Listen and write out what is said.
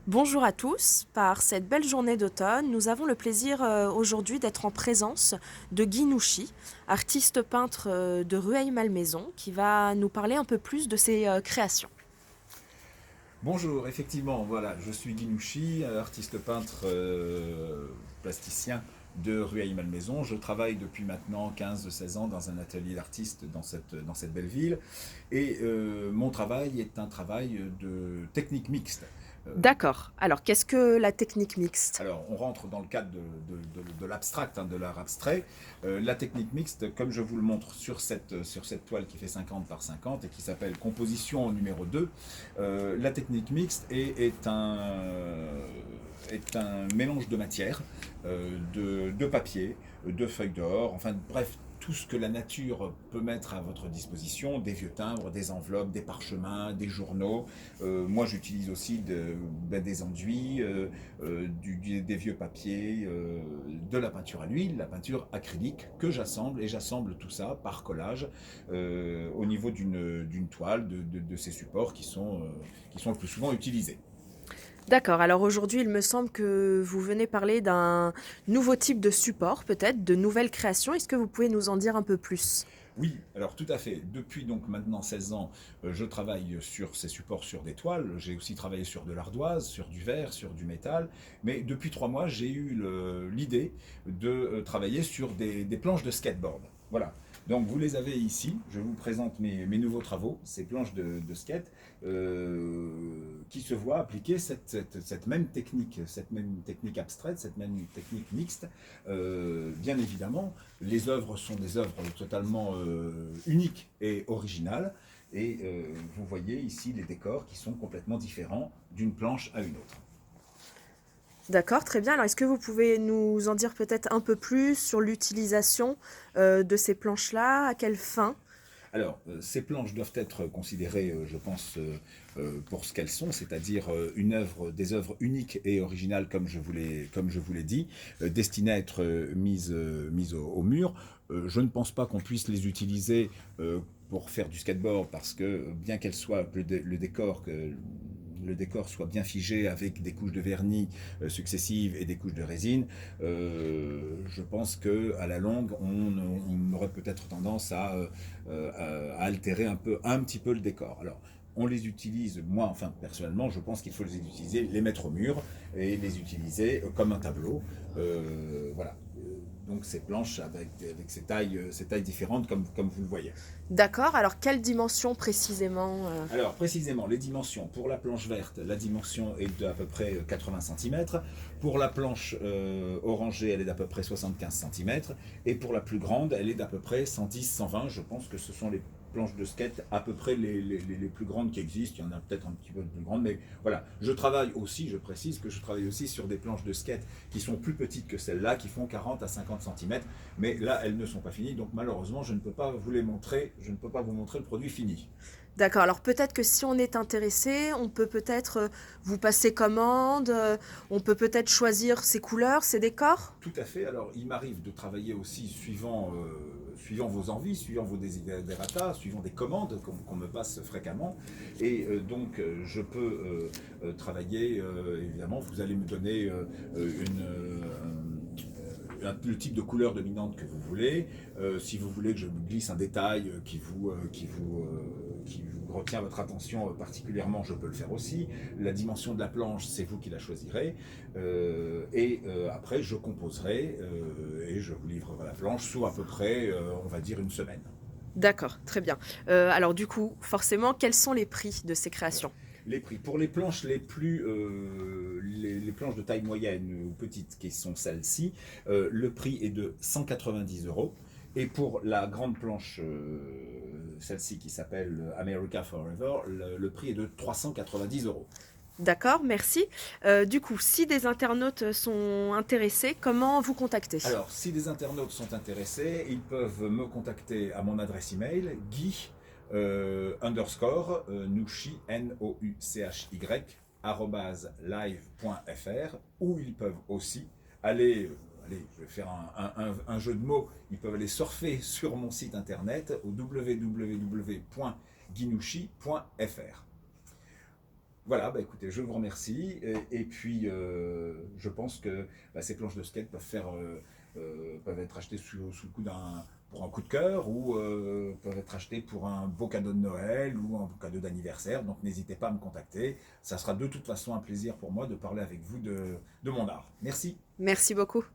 Bonjour à tous, par cette belle journée d'automne, nous avons le plaisir aujourd'hui d'être en présence de Guy Nouchi, artiste peintre de Rueil-Malmaison, qui va nous parler un peu plus de ses créations. Bonjour, effectivement, voilà, je suis Guy Nouchi, artiste peintre plasticien de Rueil-Malmaison. Je travaille depuis maintenant 15-16 ans dans un atelier d'artiste dans cette belle ville. Et mon travail est un travail de technique mixte. Euh, D'accord, alors qu'est-ce que la technique mixte? alors, on rentre dans le cadre de l'abstract, hein, de l'art abstrait. La technique mixte, comme je vous le montre sur cette toile qui fait 50 par 50 et qui s'appelle Composition numéro 2, la technique mixte est un mélange de matières, de papier, de feuilles d'or, enfin bref, tout ce que la nature peut mettre à votre disposition, des vieux timbres, des enveloppes, des parchemins, des journaux. Moi, j'utilise aussi des enduits, des vieux papiers, de la peinture à l'huile, la peinture acrylique que j'assemble, et j'assemble tout ça par collage au niveau d'une toile, de ces supports qui sont le plus souvent utilisés. D'accord, alors aujourd'hui il me semble que vous venez parler d'un nouveau type de support, peut-être, de nouvelles créations. Est-ce que vous pouvez nous en dire un peu plus? Oui, alors tout à fait. Depuis donc maintenant 16 ans, je travaille sur ces supports, sur des toiles. J'ai aussi travaillé sur de l'ardoise, sur du verre, sur du métal. Mais depuis 3 mois, j'ai eu l'idée de travailler sur des planches de skateboard. Voilà. Donc vous les avez ici. Je vous présente mes nouveaux travaux, ces planches de skate, qui se voient appliquer cette même technique abstraite, cette même technique mixte. Bien évidemment, les œuvres sont des œuvres totalement uniques et originales. Et vous voyez ici les décors qui sont complètement différents d'une planche à une autre. D'accord, très bien. Alors est-ce que vous pouvez nous en dire peut-être un peu plus sur l'utilisation de ces planches-là, à quelle fin? Alors, ces planches doivent être considérées, je pense, pour ce qu'elles sont, c'est-à-dire des œuvres uniques et originales, comme je vous l'ai dit, destinées à être mises au mur. Je ne pense pas qu'on puisse les utiliser pour faire du skateboard, parce que bien qu'elles soient le décor soit bien figé avec des couches de vernis successives et des couches de résine, je pense que à la longue, on aurait peut-être tendance à altérer un petit peu le décor. Alors, on les utilise, moi, enfin, personnellement, je pense qu'il faut les utiliser, les mettre au mur et les utiliser comme un tableau. Voilà. Donc, ces planches avec ces tailles différentes, comme vous le voyez. D'accord, alors quelle dimension précisément Alors, précisément, les dimensions. Pour la planche verte, la dimension est d'à peu près 80 cm. Pour la planche orangée, elle est d'à peu près 75 cm. Et pour la plus grande, elle est d'à peu près 110-120. Je pense que ce sont les planches de skate à peu près les plus grandes qui existent. Il y en a peut-être un petit peu plus grandes, mais voilà. Je précise que je travaille aussi sur des planches de skate qui sont plus petites que celles-là, qui font 40 à 50 cm. Mais là, elles ne sont pas finies, donc malheureusement, je ne peux pas vous les montrer. Je ne peux pas vous montrer le produit fini. D'accord, alors peut-être que si on est intéressé, on peut peut-être vous passer commande, on peut peut-être choisir ses couleurs, ses décors? Tout à fait. Alors, il m'arrive de travailler aussi suivant vos envies, suivant vos desiderata, suivant des commandes qu'on me passe fréquemment. Et donc, je peux travailler, évidemment, vous allez me donner le type de couleur dominante que vous voulez. Si vous voulez que je glisse un détail qui vous retient votre attention particulièrement, je peux le faire aussi. La dimension de la planche, c'est vous qui la choisirez. Et après, je composerai et je vous livrerai la planche sous à peu près, on va dire, une semaine. D'accord, très bien. Alors du coup, forcément, quels sont les prix de ces Alors, créations? les prix. Pour les planches les planches de taille moyenne ou petite, qui sont celles-ci, le prix est de 190 euros. Et pour la grande planche, celle-ci qui s'appelle America Forever, le prix est de 390 euros. D'accord, merci. Du coup, si des internautes sont intéressés, comment vous contacter? Alors, si des internautes sont intéressés, ils peuvent me contacter à mon adresse email, Guy underscore Nouchy, Nouchy, live.fr, ou ils peuvent aussi allez, je vais faire un jeu de mots, ils peuvent aller surfer sur mon site internet au www.guinouchi.fr. Voilà, bah écoutez, je vous remercie. Et puis, je pense que ces planches de skate peuvent être achetées sous le coup pour un coup de cœur ou peuvent être achetées pour un beau cadeau de Noël ou un beau cadeau d'anniversaire. Donc n'hésitez pas à me contacter. Ça sera de toute façon un plaisir pour moi de parler avec vous de mon art. Merci. Merci beaucoup.